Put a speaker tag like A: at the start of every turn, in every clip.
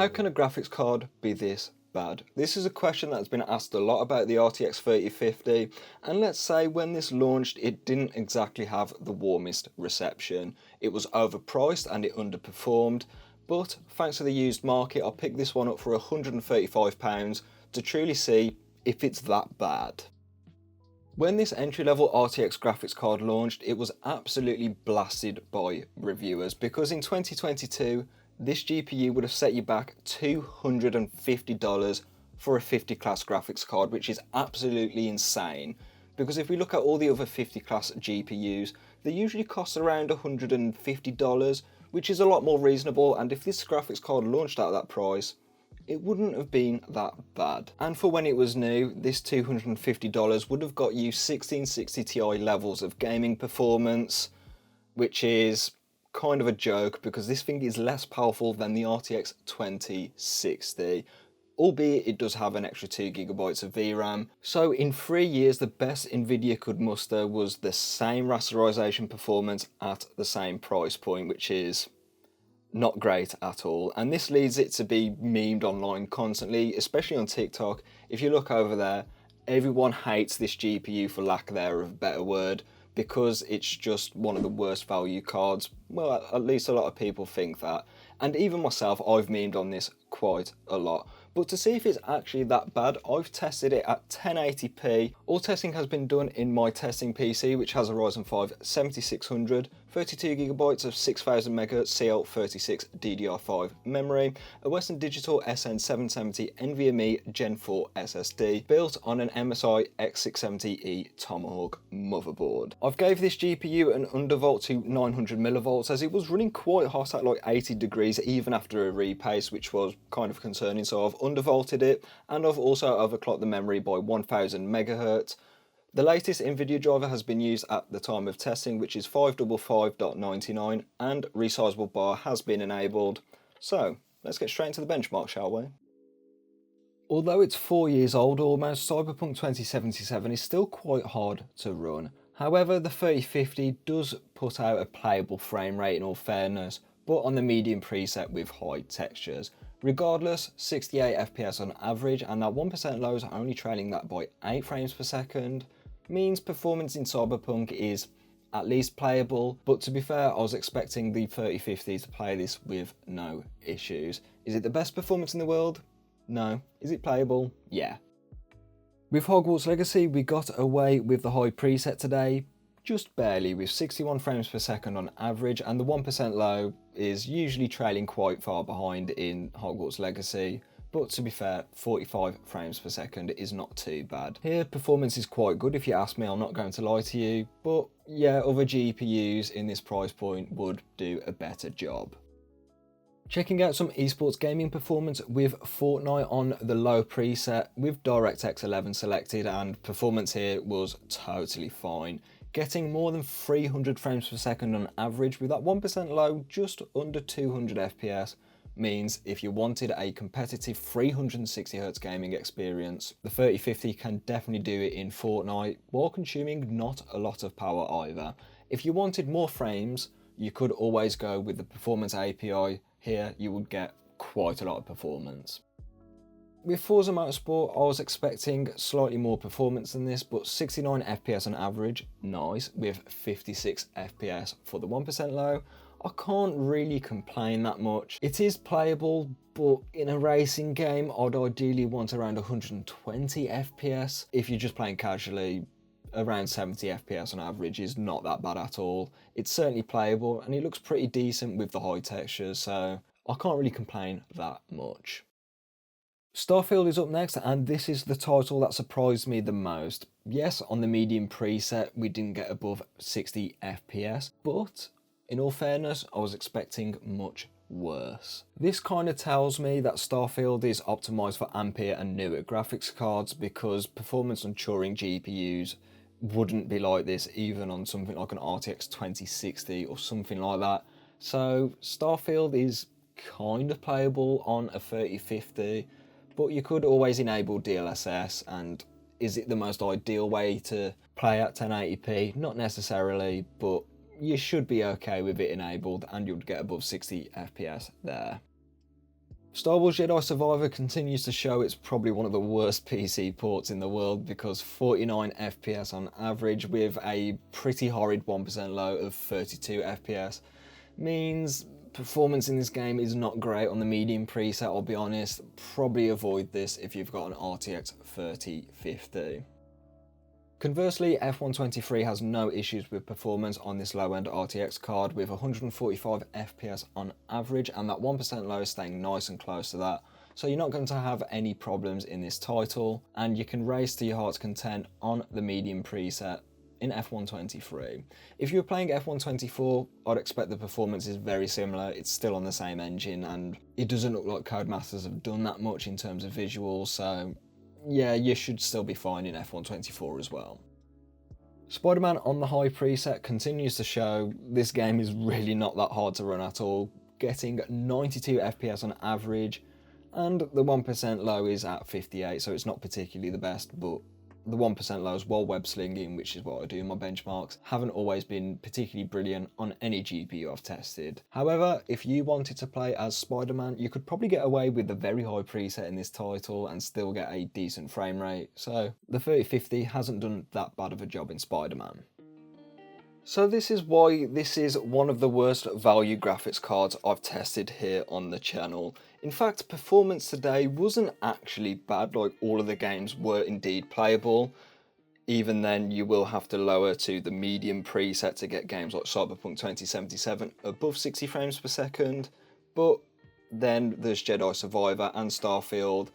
A: How can a graphics card be this bad? This is a question that's been asked a lot about the RTX 3050, and let's say when this launched it didn't exactly have the warmest reception. It was overpriced and it underperformed, but thanks to the used market I picked this one up for £135 to truly see if it's that bad. When this entry-level RTX graphics card launched, it was absolutely blasted by reviewers because in 2022, this GPU would have set you back $250 for a 50 class graphics card, which is absolutely insane. Because if we look at all the other 50 class GPUs, they usually cost around $150, which is a lot more reasonable, and if this graphics card launched at that price, it wouldn't have been that bad. And for when it was new, this $250 would have got you 1660 Ti levels of gaming performance, which is kind of a joke because this thing is less powerful than the RTX 2060, albeit it does have an extra 2GB of VRAM. So in 3 years, the best Nvidia could muster was the same rasterization performance at the same price point, which is not great at all, and this leads it to be memed online constantly, especially on TikTok. If you look over there, everyone hates this GPU for lack there of a better word, because it's just one of the worst value cards. Well, at least a lot of people think that, and even myself, I've memed on this quite a lot. But to see if it's actually that bad, I've tested it at 1080p. All testing has been done in my testing PC, which has a Ryzen 5 7600, 32GB of 6000 MHz CL36 DDR5 memory, a Western Digital SN770 NVMe Gen 4 SSD, built on an MSI X670E Tomahawk motherboard. I've gave this GPU an undervolt to 900mV as it was running quite hot at like 80 degrees even after a repace, which was kind of concerning, so I've undervolted it, and I've also overclocked the memory by 1000 MHz. The latest Nvidia driver has been used at the time of testing, which is 555.99, and resizable bar has been enabled. So let's get straight into the benchmark, shall we? Although it's 4 years old almost, Cyberpunk 2077 is still quite hard to run. However, the 3050 does put out a playable frame rate in all fairness, but on the medium preset with high textures. Regardless, 68 FPS on average, and that 1% low is only trailing that by 8 frames per second, means performance in Cyberpunk is at least playable, but to be fair, I was expecting the 3050 to play this with no issues. Is it the best performance in the world? No. Is it playable? Yeah. With Hogwarts Legacy, we got away with the high preset today, just barely, with 61 frames per second on average, and the 1% low is usually trailing quite far behind in Hogwarts Legacy, but to be fair, 45 frames per second is not too bad. Here, performance is quite good if you ask me, I'm not going to lie to you, but yeah, other GPUs in this price point would do a better job. Checking out some esports gaming performance with Fortnite on the low preset with DirectX 11 selected, and performance here was totally fine. Getting more than 300 frames per second on average with that 1% low just under 200 FPS means if you wanted a competitive 360Hz gaming experience, the 3050 can definitely do it in Fortnite while consuming not a lot of power either. If you wanted more frames, you could always go with the Performance API. Here you would get quite a lot of performance. With Forza Motorsport, I was expecting slightly more performance than this, but 69 FPS on average, nice, with 56 FPS for the 1% low. I can't really complain that much. It is playable, but in a racing game, I'd ideally want around 120 FPS. If you're just playing casually, around 70 FPS on average is not that bad at all. It's certainly playable, and it looks pretty decent with the high textures, so I can't really complain that much. Starfield is up next, and this is the title that surprised me the most. Yes, on the medium preset, we didn't get above 60 FPS, but in all fairness, I was expecting much worse. This kind of tells me that Starfield is optimized for Ampere and newer graphics cards, because performance on Turing GPUs wouldn't be like this even on something like an RTX 2060 or something like that. So Starfield is kind of playable on a 3050, but you could always enable DLSS, and is it the most ideal way to play at 1080p? Not necessarily, but you should be okay with it enabled and you'll get above 60 FPS there. Star Wars Jedi Survivor continues to show it's probably one of the worst PC ports in the world, because 49 FPS on average with a pretty horrid 1% low of 32 FPS means performance in this game is not great on the medium preset. I'll be honest, probably avoid this if you've got an RTX 3050. Conversely, F123 has no issues with performance on this low-end RTX card with 145 FPS on average, and that 1% low is staying nice and close to that. So you're not going to have any problems in this title, and you can race to your heart's content on the medium preset in F123. If you were playing F124, I'd expect the performance is very similar. It's still on the same engine, and it doesn't look like Codemasters have done that much in terms of visuals, so yeah, you should still be fine in F124 as well. Spider-Man on the high preset continues to show this game is really not that hard to run at all, getting 92 FPS on average, and the 1% low is at 58, so it's not particularly the best, but the 1% lows while web slinging, which is what I do in my benchmarks, haven't always been particularly brilliant on any GPU I've tested. However, if you wanted to play as Spider-Man, you could probably get away with the very high preset in this title and still get a decent frame rate, so the 3050 hasn't done that bad of a job in Spider-Man. So this is why this is one of the worst value graphics cards I've tested here on the channel. In fact, performance today wasn't actually bad, like all of the games were indeed playable. Even then, you will have to lower to the medium preset to get games like Cyberpunk 2077 above 60 frames per second. But then there's Jedi Survivor and Starfield,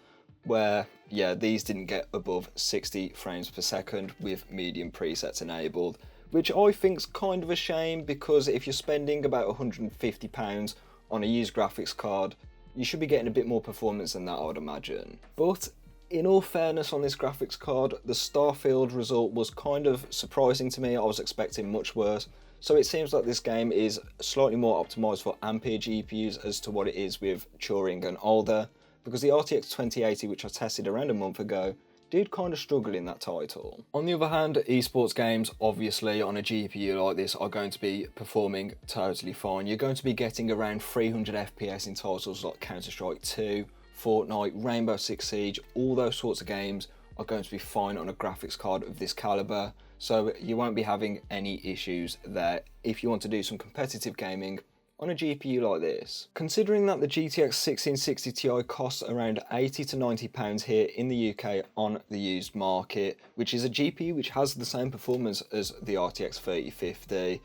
A: where, yeah, these didn't get above 60 frames per second with medium presets enabled, which I think's kind of a shame, because if you're spending about £150 on a used graphics card, you should be getting a bit more performance than that, I would imagine. But in all fairness on this graphics card, the Starfield result was kind of surprising to me. I was expecting much worse. So it seems like this game is slightly more optimised for Ampere GPUs as to what it is with Turing and older, because the RTX 2080, which I tested around a month ago, did kind of struggle in that title. On the other hand, esports games, obviously on a GPU like this, are going to be performing totally fine. You're going to be getting around 300 FPS in titles like Counter-Strike 2, Fortnite, Rainbow Six Siege. All those sorts of games are going to be fine on a graphics card of this caliber, so you won't be having any issues there if you want to do some competitive gaming on a GPU like this. Considering that the GTX 1660 Ti costs around £80 to £90 here in the UK on the used market, which is a GPU which has the same performance as the RTX 3050,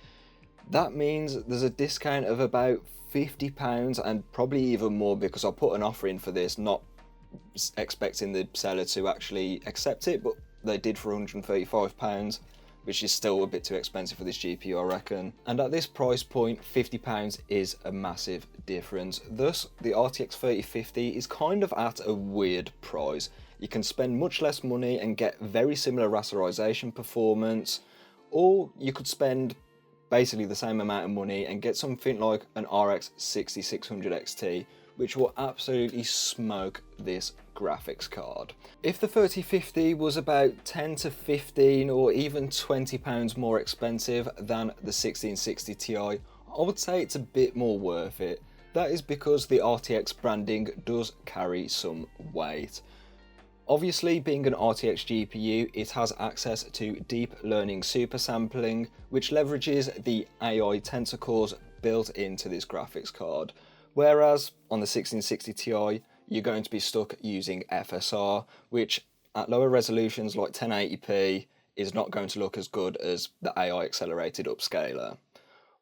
A: that means there's a discount of about £50 and probably even more, because I put an offer in for this, not expecting the seller to actually accept it, but they did for £135. Which is still a bit too expensive for this GPU, I reckon. And at this price point, £50 is a massive difference. Thus, the RTX 3050 is kind of at a weird price. You can spend much less money and get very similar rasterization performance, or you could spend basically the same amount of money and get something like an RX 6600 XT, which will absolutely smoke this graphics card. If the 3050 was about 10 to 15 or even £20 more expensive than the 1660 Ti, I would say it's a bit more worth it. That is because the RTX branding does carry some weight. Obviously, being an RTX GPU, it has access to deep learning super sampling, which leverages the AI tensor cores built into this graphics card. Whereas on the 1660 Ti, you're going to be stuck using FSR, which at lower resolutions like 1080p is not going to look as good as the AI accelerated upscaler.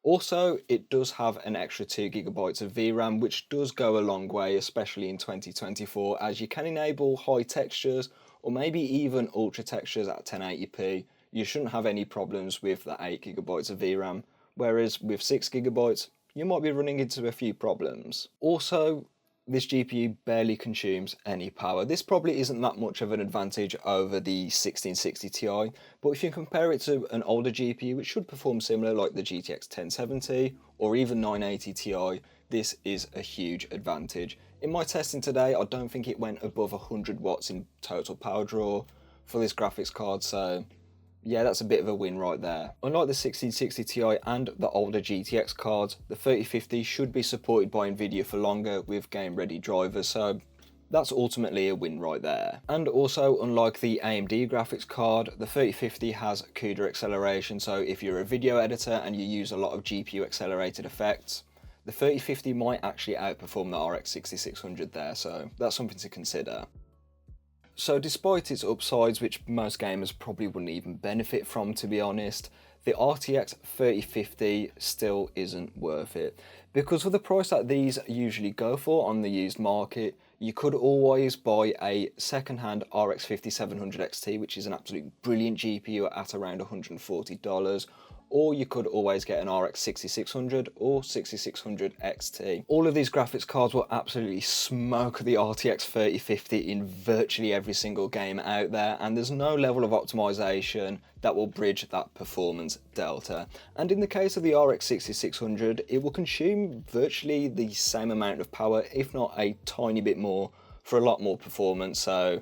A: Also, it does have an extra 2GB of VRAM, which does go a long way, especially in 2024, as you can enable high textures or maybe even ultra textures at 1080p. You shouldn't have any problems with the 8GB of VRAM, whereas with 6GB, you might be running into a few problems. Also, this GPU barely consumes any power. This probably isn't that much of an advantage over the 1660 Ti, but if you compare it to an older GPU which should perform similar, like the GTX 1070 or even 980 Ti, this is a huge advantage. In my testing today, I don't think it went above 100 watts in total power draw for this graphics card, so Yeah, that's a bit of a win right there. Unlike the 1660 Ti and the older GTX cards, the 3050 should be supported by Nvidia for longer with game-ready drivers, so that's ultimately a win right there. And also, unlike the AMD graphics card, the 3050 has CUDA acceleration, so if you're a video editor and you use a lot of GPU accelerated effects, the 3050 might actually outperform the RX 6600 there, so that's something to consider. So despite its upsides, which most gamers probably wouldn't even benefit from, to be honest, the RTX 3050 still isn't worth it. Because for the price that these usually go for on the used market, you could always buy a second-hand RX 5700 XT, which is an absolute brilliant GPU at around $140, or you could always get an RX 6600 or 6600 XT. All of these graphics cards will absolutely smoke the RTX 3050 in virtually every single game out there, and there's no level of optimization that will bridge that performance delta. And in the case of the RX 6600, it will consume virtually the same amount of power, if not a tiny bit more, for a lot more performance. So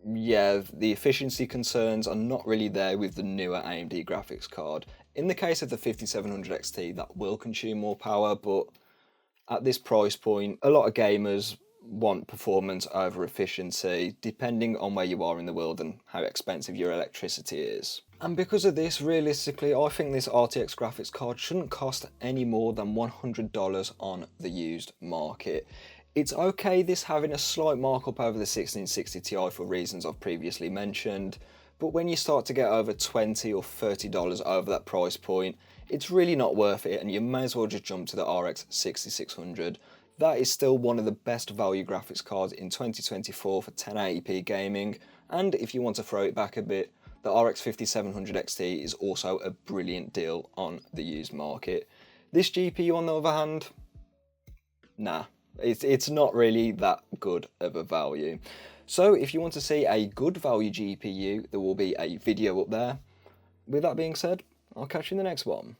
A: yeah, the efficiency concerns are not really there with the newer AMD graphics card. In the case of the 5700 XT, that will consume more power, but at this price point, a lot of gamers want performance over efficiency, depending on where you are in the world and how expensive your electricity is. And because of this, realistically, I think this RTX graphics card shouldn't cost any more than $100 on the used market. It's okay this having a slight markup over the 1660 Ti for reasons I've previously mentioned, but when you start to get over $20 or $30 over that price point, it's really not worth it, and you may as well just jump to the RX 6600. That is still one of the best value graphics cards in 2024 for 1080p gaming, and if you want to throw it back a bit, the RX 5700 XT is also a brilliant deal on the used market. This GPU, on the other hand, nah. It's not really that good of a value. So if you want to see a good value GPU, there will be a video up there. With that being said, I'll catch you in the next one.